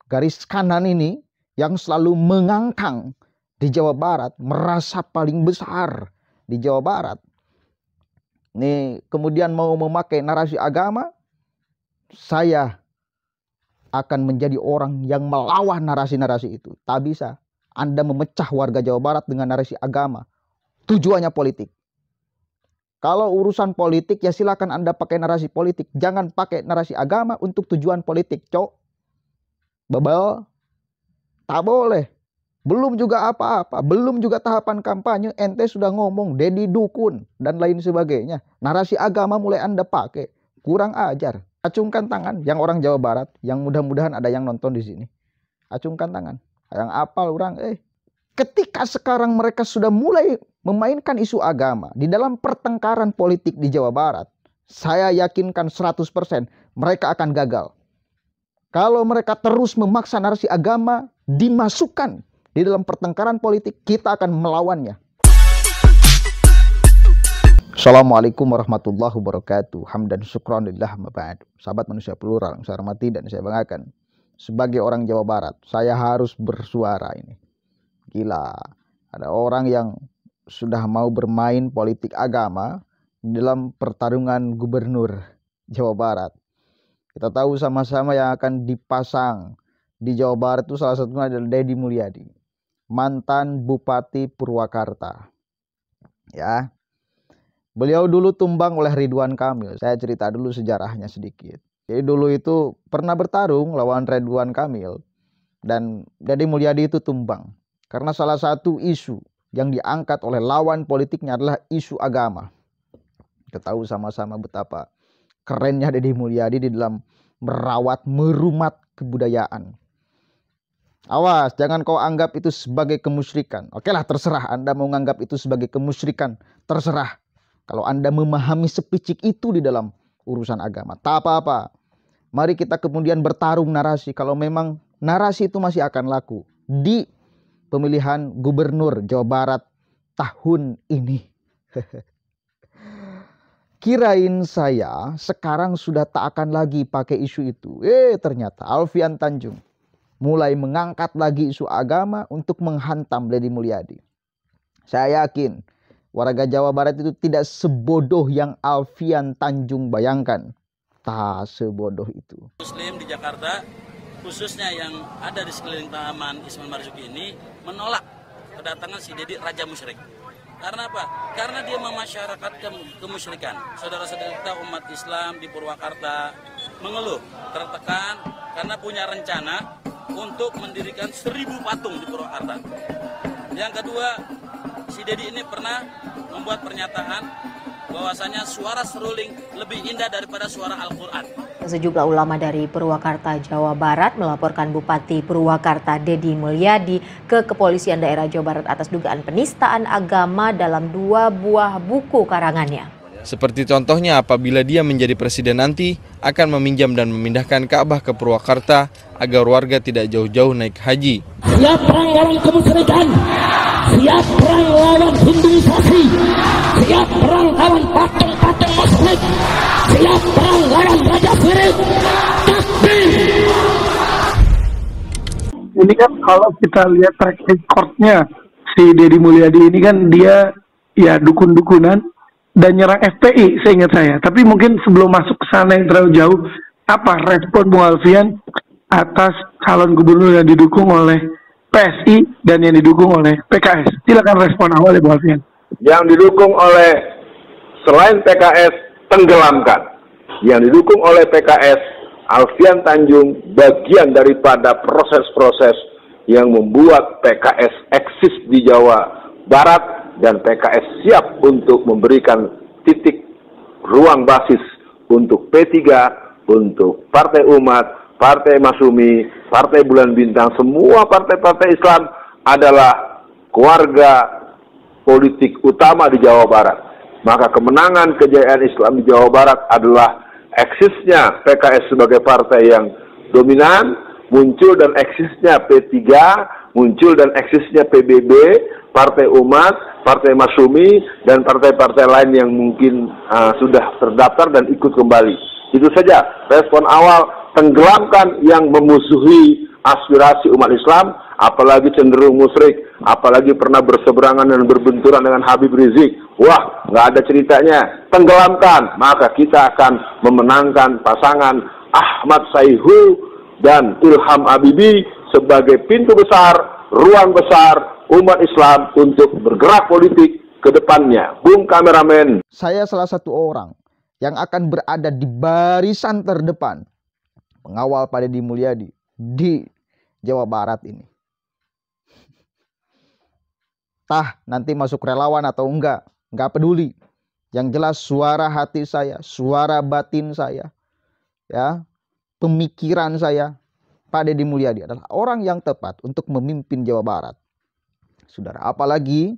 garis kanan ini yang selalu mengangkang di Jawa Barat, merasa paling besar di Jawa Barat. Nih, kemudian mau memakai narasi agama, saya akan menjadi orang yang melawan narasi-narasi itu. Tak bisa Anda memecah warga Jawa Barat dengan narasi agama. Tujuannya politik. Kalau urusan politik ya silakan Anda pakai narasi politik. Jangan pakai narasi agama untuk tujuan politik, cok. Bebel. Tak boleh. Belum juga apa-apa. Belum juga tahapan kampanye. Ente sudah ngomong Deddy Dukun dan lain sebagainya. Narasi agama mulai Anda pakai. Kurang ajar. Acungkan tangan yang orang Jawa Barat. Yang mudah-mudahan ada yang nonton di sini. Acungkan tangan. Yang apal orang. Ketika sekarang mereka sudah mulai memainkan isu agama di dalam pertengkaran politik di Jawa Barat, saya yakinkan 100% mereka akan gagal. Kalau mereka terus memaksa narasi agama dimasukkan di dalam pertengkaran politik, kita akan melawannya. Assalamualaikum warahmatullahi wabarakatuh. Hamdan syukran lillah maba'ad. Sahabat manusia plural yang saya hormati dan saya banggakan. Sebagai orang Jawa Barat, saya harus bersuara ini. Gila, ada orang yang sudah mau bermain politik agama dalam pertarungan gubernur Jawa Barat. Kita tahu sama-sama yang akan dipasang di Jawa Barat itu salah satunya adalah Deddy Mulyadi, mantan Bupati Purwakarta. Ya, beliau dulu tumbang oleh Ridwan Kamil. Saya cerita dulu sejarahnya sedikit. Jadi dulu itu pernah bertarung lawan Ridwan Kamil dan Deddy Mulyadi itu tumbang karena salah satu isu yang diangkat oleh lawan politiknya adalah isu agama. Kita tahu sama-sama betapa kerennya Deddy Mulyadi di dalam merawat, merumat kebudayaan. Awas, jangan kau anggap itu sebagai kemusyrikan. Oke lah, terserah Anda mau menganggap itu sebagai kemusyrikan. Terserah. Kalau Anda memahami sepicik itu di dalam urusan agama. Tak apa-apa. Mari kita kemudian bertarung narasi. Kalau memang narasi itu masih akan laku di pemilihan gubernur Jawa Barat tahun ini. Kirain saya sekarang sudah tak akan lagi pakai isu itu. Ternyata Alfian Tanjung mulai mengangkat lagi isu agama untuk menghantam Deddy Mulyadi. Saya yakin warga Jawa Barat itu tidak sebodoh yang Alfian Tanjung bayangkan. Tak sebodoh itu. Muslim di Jakarta, khususnya yang ada di sekeliling Taman Ismail Marzuki ini, menolak kedatangan si Deddy Raja Musyrik. Karena apa? Karena dia memasyarakatkan kemusyrikan. Saudara-saudara kita umat Islam di Purwakarta mengeluh, tertekan karena punya rencana untuk mendirikan 1000 patung di Purwakarta. Yang kedua, si Deddy ini pernah membuat pernyataan bahwasanya suara seruling lebih indah daripada suara Al-Quran. Sejumlah ulama dari Purwakarta, Jawa Barat melaporkan Bupati Purwakarta Deddy Mulyadi ke Kepolisian Daerah Jawa Barat atas dugaan penistaan agama dalam 2 buah buku karangannya. Seperti contohnya apabila dia menjadi presiden nanti akan meminjam dan memindahkan Ka'bah ke Purwakarta agar warga tidak jauh-jauh naik haji. Siap perang lawan kemusyrikan, siap perang lawan Hinduisasi, siap perang lawan patung-patung musyrik, siap perang lawan raja syirik. Takbir! Ini kan kalau kita lihat track recordnya si Deddy Mulyadi ini kan dia ya dukun-dukunan dan nyerang FPI seingat saya. Tapi mungkin sebelum masuk ke sana yang terlalu jauh, apa respon Bung Alfian atas calon gubernur yang didukung oleh PSI dan yang didukung oleh PKS? Silakan respon awal ya Bung Alfian. Yang didukung oleh selain PKS tenggelamkan. Yang didukung oleh PKS, Alfian Tanjung bagian daripada proses-proses yang membuat PKS eksis di Jawa Barat dan PKS siap untuk memberikan titik ruang basis untuk P3, untuk Partai Umat, Partai Masyumi, Partai Bulan Bintang, semua partai-partai Islam adalah keluarga politik utama di Jawa Barat. Maka kemenangan kejayaan Islam di Jawa Barat adalah eksisnya PKS sebagai partai yang dominan, muncul dan eksisnya P3, muncul dan eksisnya PBB, Partai Umat, Partai Masyumi, dan partai-partai lain yang mungkin sudah terdaftar dan ikut kembali. Itu saja respon awal, tenggelamkan yang memusuhi aspirasi umat Islam, apalagi cenderung musyrik, apalagi pernah berseberangan dan berbenturan dengan Habib Rizik. Wah, nggak ada ceritanya. Tenggelamkan, maka kita akan memenangkan pasangan Ahmad Sayhu dan Ilham Habibie sebagai pintu besar, ruang besar umat Islam untuk bergerak politik ke depannya. Bung kameramen. Saya salah satu orang yang akan berada di barisan terdepan mengawal Pak Deddy Mulyadi di Jawa Barat ini. Tah nanti masuk relawan atau enggak peduli. Yang jelas suara hati saya, suara batin saya, ya, pemikiran saya, Pak Deddy Mulyadi adalah orang yang tepat untuk memimpin Jawa Barat. Saudara, apalagi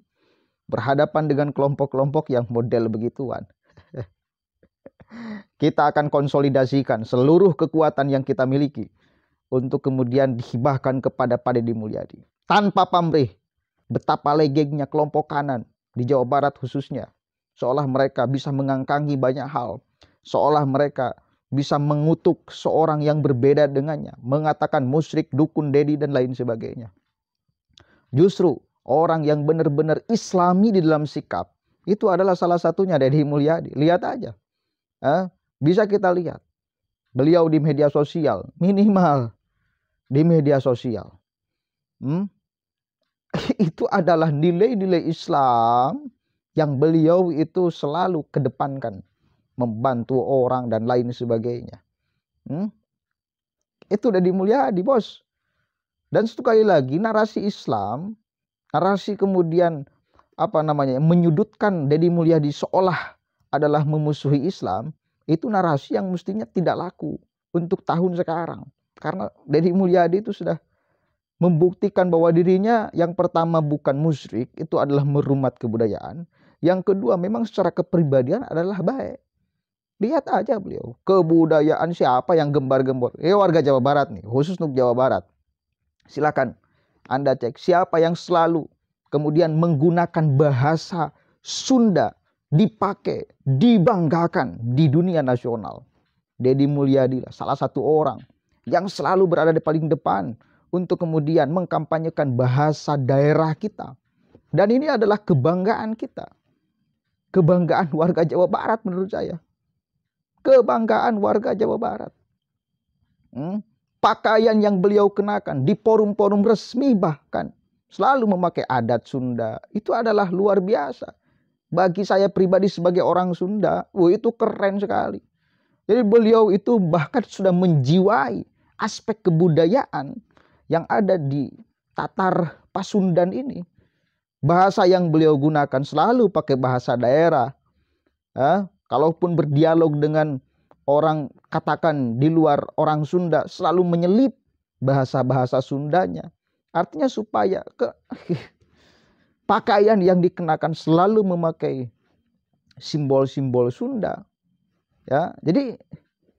berhadapan dengan kelompok-kelompok yang model begituan. Kita akan konsolidasikan seluruh kekuatan yang kita miliki untuk kemudian dihibahkan kepada Pak Deddy Mulyadi. Tanpa pamrih, betapa legengnya kelompok kanan di Jawa Barat khususnya. Seolah mereka bisa mengangkangi banyak hal. Seolah mereka bisa mengutuk seorang yang berbeda dengannya. Mengatakan musyrik, dukun, Deddy, dan lain sebagainya. Justru orang yang benar-benar Islami di dalam sikap, itu adalah salah satunya Deddy Mulyadi. Lihat aja. Bisa kita lihat. Beliau di media sosial, minimal di media sosial. Itu adalah nilai-nilai Islam yang beliau itu selalu kedepankan. Membantu orang dan lain sebagainya. Itu Deddy Mulyadi, bos. Dan sekali lagi narasi Islam, narasi kemudian menyudutkan Deddy Mulyadi seolah adalah memusuhi Islam, itu narasi yang mestinya tidak laku untuk tahun sekarang. Karena Deddy Mulyadi itu sudah membuktikan bahwa dirinya yang pertama bukan musyrik, itu adalah merumat kebudayaan. Yang kedua memang secara kepribadian adalah baik. Lihat aja beliau, kebudayaan siapa yang gembar-gembor. Warga Jawa Barat nih, khusus untuk Jawa Barat. Silakan Anda cek siapa yang selalu kemudian menggunakan bahasa Sunda dipakai, dibanggakan di dunia nasional. Deddy Mulyadi lah salah satu orang yang selalu berada di paling depan untuk kemudian mengkampanyekan bahasa daerah kita. Dan ini adalah kebanggaan kita. Kebanggaan warga Jawa Barat menurut saya. Kebanggaan warga Jawa Barat. Pakaian yang beliau kenakan di forum-forum resmi bahkan selalu memakai adat Sunda. Itu adalah luar biasa. Bagi saya pribadi sebagai orang Sunda, itu keren sekali. Jadi beliau itu bahkan sudah menjiwai aspek kebudayaan yang ada di Tatar Pasundan ini. Bahasa yang beliau gunakan selalu pakai bahasa daerah. Kalaupun berdialog dengan orang katakan di luar orang Sunda, selalu menyelip bahasa-bahasa Sundanya. Artinya supaya pakaian yang dikenakan selalu memakai simbol-simbol Sunda. Ya, jadi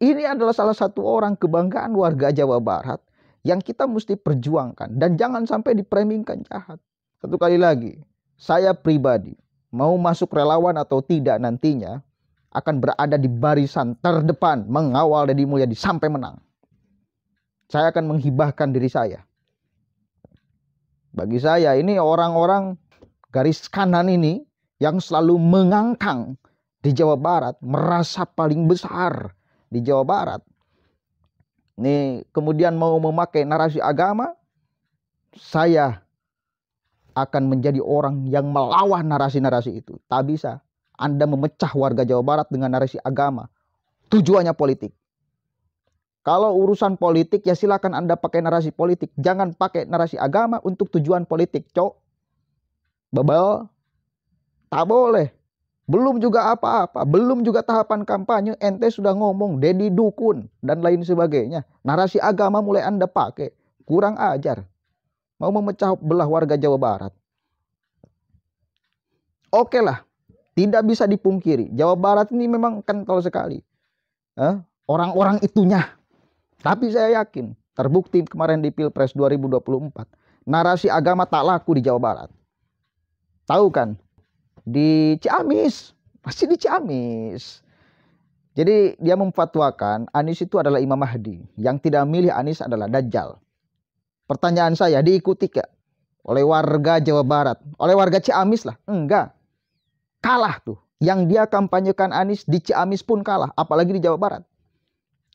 ini adalah salah satu orang kebanggaan warga Jawa Barat yang kita mesti perjuangkan dan jangan sampai dipremingkan jahat. Satu kali lagi, saya pribadi mau masuk relawan atau tidak nantinya akan berada di barisan terdepan mengawal Deddy Mulyadi sampai menang. Saya akan menghibahkan diri saya. Bagi saya ini orang-orang garis kanan ini yang selalu mengangkang di Jawa Barat, merasa paling besar di Jawa Barat. Ini kemudian mau memakai narasi agama, saya akan menjadi orang yang melawan narasi-narasi itu. Tak bisa Anda memecah warga Jawa Barat dengan narasi agama. Tujuannya politik. Kalau urusan politik ya silakan Anda pakai narasi politik. Jangan pakai narasi agama untuk tujuan politik, cok. Bebel. Tak boleh. Belum juga apa-apa. Belum juga tahapan kampanye. Ente sudah ngomong Deddy dukun dan lain sebagainya. Narasi agama mulai Anda pakai. Kurang ajar. Mau memecah belah warga Jawa Barat. Oke lah. Tidak bisa dipungkiri. Jawa Barat ini memang kental sekali. Orang-orang itunya. Tapi saya yakin. Terbukti kemarin di Pilpres 2024. Narasi agama tak laku di Jawa Barat. Tahu kan? Di Ciamis. Masih di Ciamis. Jadi dia memfatwakan Anies itu adalah Imam Mahdi. Yang tidak milih Anies adalah Dajjal. Pertanyaan saya, diikuti gak oleh warga Jawa Barat? Oleh warga Ciamis lah? Enggak. Kalah tuh. Yang dia kampanyekan Anies di Ciamis pun kalah, apalagi di Jawa Barat.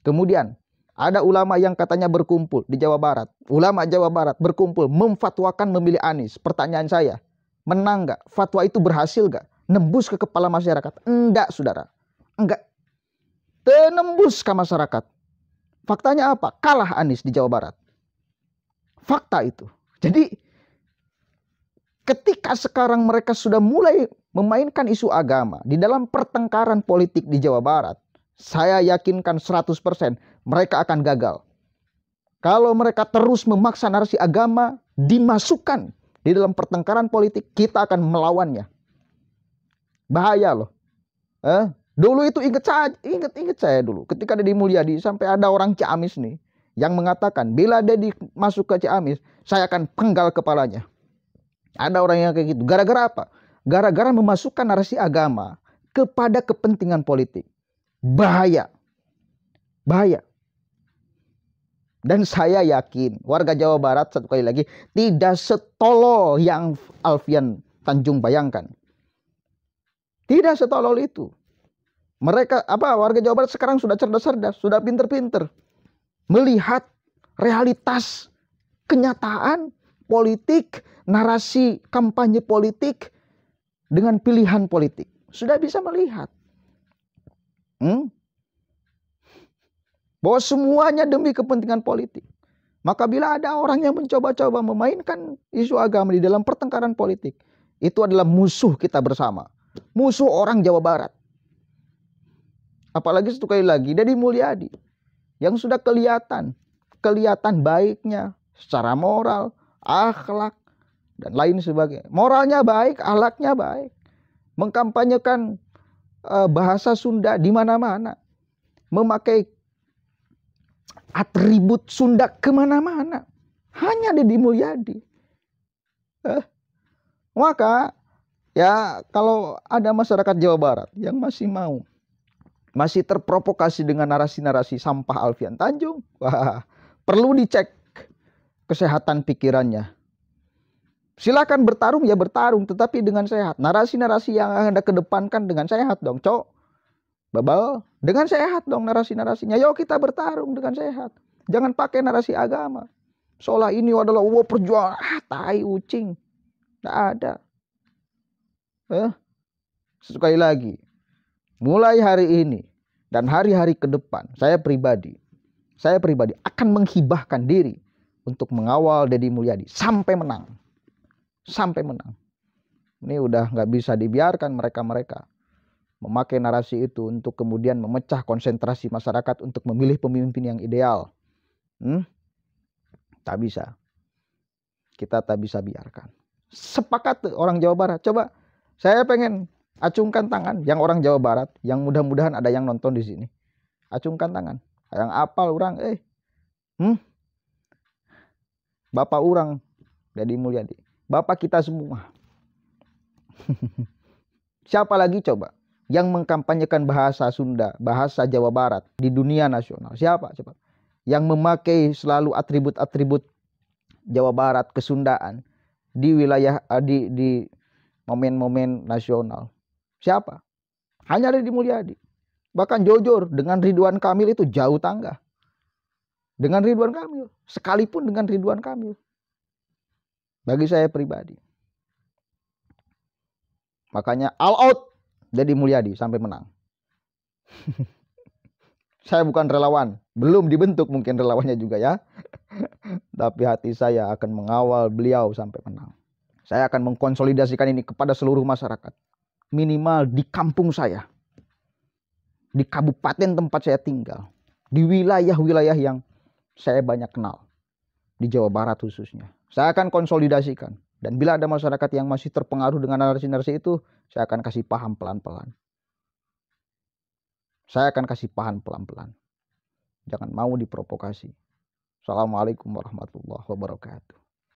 Kemudian ada ulama yang katanya berkumpul di Jawa Barat. Ulama Jawa Barat berkumpul memfatwakan memilih Anies. Pertanyaan saya, menang gak? Fatwa itu berhasil gak? Nembus ke kepala masyarakat? Enggak, saudara. Enggak. Tenembus ke masyarakat. Faktanya apa? Kalah Anies di Jawa Barat. Fakta itu. Jadi ketika sekarang mereka sudah mulai memainkan isu agama di dalam pertengkaran politik di Jawa Barat, saya yakinkan 100% mereka akan gagal. Kalau mereka terus memaksa narasi agama dimasukkan di dalam pertengkaran politik, kita akan melawannya. Bahaya loh. Dulu itu ingat saya dulu ketika Deddy Mulyadi sampai ada orang Ciamis nih yang mengatakan bila Deddy masuk ke Ciamis, saya akan penggal kepalanya. Ada orang yang kayak gitu. Gara-gara apa? Gara-gara memasukkan narasi agama kepada kepentingan politik. Bahaya. Bahaya. Dan saya yakin warga Jawa Barat, satu kali lagi, tidak setolol yang Alfian Tanjung bayangkan. Tidak setolol itu. Mereka, warga Jawa Barat sekarang sudah cerdas-cerdas, sudah pinter-pinter melihat realitas kenyataan politik, narasi kampanye politik dengan pilihan politik. Sudah bisa melihat bahwa semuanya demi kepentingan politik. Maka bila ada orang yang mencoba-coba memainkan isu agama di dalam pertengkaran politik, itu adalah musuh kita bersama. Musuh orang Jawa Barat. Apalagi satu kali lagi Deddy Mulyadi yang sudah kelihatan baiknya secara moral, akhlak dan lain sebagainya. Moralnya baik, akhlaknya baik. Mengkampanyekan bahasa Sunda di mana-mana. Memakai atribut Sunda kemana-mana. Hanya Deddy Mulyadi. Maka ya kalau ada masyarakat Jawa Barat yang masih terprovokasi dengan narasi-narasi sampah Alfian Tanjung, wah, perlu dicek kesehatan pikirannya. Silakan bertarung ya bertarung, tetapi dengan sehat. Narasi-narasi yang Anda kedepankan dengan sehat dong, cok. Babal, dengan sehat dong narasi-narasinya. Yuk kita bertarung dengan sehat. Jangan pakai narasi agama. Seolah ini adalah perjuangan. Tai ucing. Tidak ada. Sekali lagi. Mulai hari ini dan hari-hari ke depan, saya pribadi akan menghibahkan diri untuk mengawal Deddy Mulyadi sampai menang. Sampai menang. Ini udah nggak bisa dibiarkan mereka memakai narasi itu untuk kemudian memecah konsentrasi masyarakat untuk memilih pemimpin yang ideal. Tak bisa. Kita tak bisa biarkan. Sepakat orang Jawa Barat. Coba saya pengen acungkan tangan yang orang Jawa Barat, yang mudah-mudahan ada yang nonton di sini. Acungkan tangan. Yang apal orang, Bapak orang Deddy Mulyadi. Bapak kita semua. Siapa lagi coba yang mengkampanyekan bahasa Sunda, bahasa Jawa Barat di dunia nasional? Siapa coba? Yang memakai selalu atribut-atribut Jawa Barat, kesundaan di wilayah di momen-momen nasional. Siapa? Hanya Deddy Mulyadi. Bahkan jujur dengan Ridwan Kamil itu jauh tangga. Dengan Ridwan Kamil. Sekalipun dengan Ridwan Kamil. Bagi saya pribadi. Makanya all out Deddy Mulyadi sampai menang. Saya bukan relawan. Belum dibentuk mungkin relawannya juga ya. Tapi hati saya akan mengawal beliau sampai menang. Saya akan mengkonsolidasikan ini kepada seluruh masyarakat. Minimal di kampung saya. Di kabupaten tempat saya tinggal. Di wilayah-wilayah yang saya banyak kenal. Di Jawa Barat khususnya. Saya akan konsolidasikan. Dan bila ada masyarakat yang masih terpengaruh dengan narasi-narasi itu, saya akan kasih paham pelan-pelan. Saya akan kasih paham pelan-pelan. Jangan mau diprovokasi. Assalamualaikum warahmatullahi wabarakatuh.